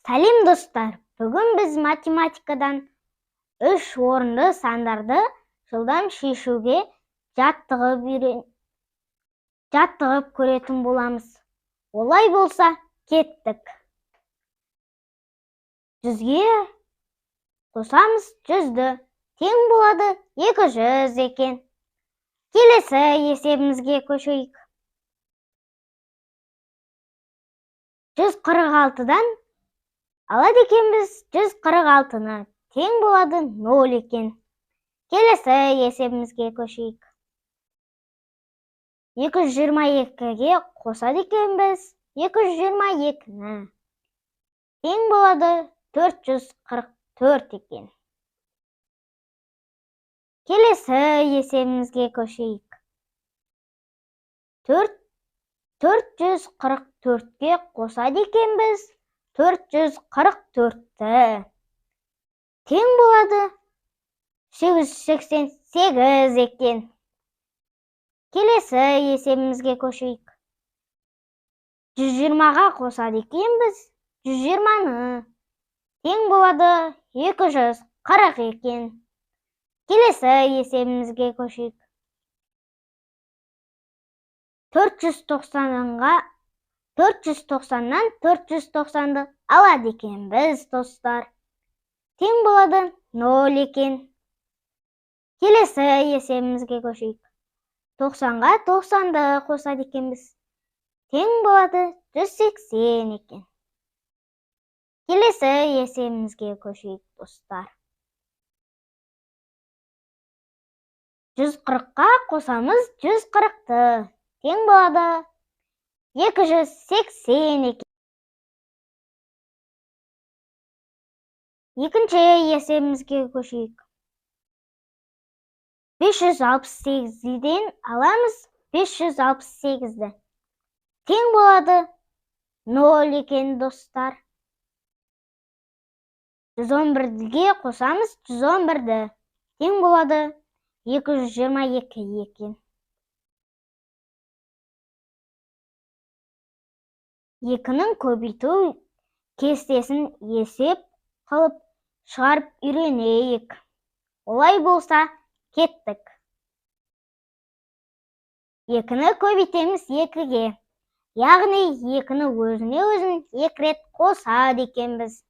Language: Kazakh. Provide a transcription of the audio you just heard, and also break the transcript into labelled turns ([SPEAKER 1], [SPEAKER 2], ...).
[SPEAKER 1] Сәлем достар, бүгін біз математикадан 3 орынды сандарды жылдам шешуге жаттығып көретін боламыз. Олай болса, кеттік. 100-ге қосамыз 100-ді, тең болады 200 екен. Келесі есебімізге көшейік. 146-дан алады екенбіз 146-ны, тең болады 0 екен. Келесі есебімізге көшейік. 222-ге қосады екенбіз 222-ні, тең болады 444 екен. Келесі есебімізге көшейік. 444-ге қосады екенбіз 444-ті, тең болады 888 екен. Келесі есебімізге көшейік. 120-ға қосады екенбіз 120-ны, тең болады 240 екен. Келесі есебімізге көшейік. 490-нан 490-ды алады екенбіз достар. Тең болады 0 екен. Келесі есебімізге көшейік. 90-ға 90-ды қосады екенбіз. Тең болады 180 екен. Келесі есебімізге көшейік достар. 140-ға қосамыз 140-ты. Тең болады 280 екен. Екінші есебімізге көшейік. 568-ден аламыз 568-ді. Тең болады 0 екен достар. 111-ге қосамыз 111-ді. Тең болады 222 екен. Екінің көбейту кестесін есеп қылып шығарып үйренейік. Олай болса, кеттік. 2-ні көбейтеміз 2-ге. Яғни 2-ні өзіне-өзін 2 рет қосады екенбіз.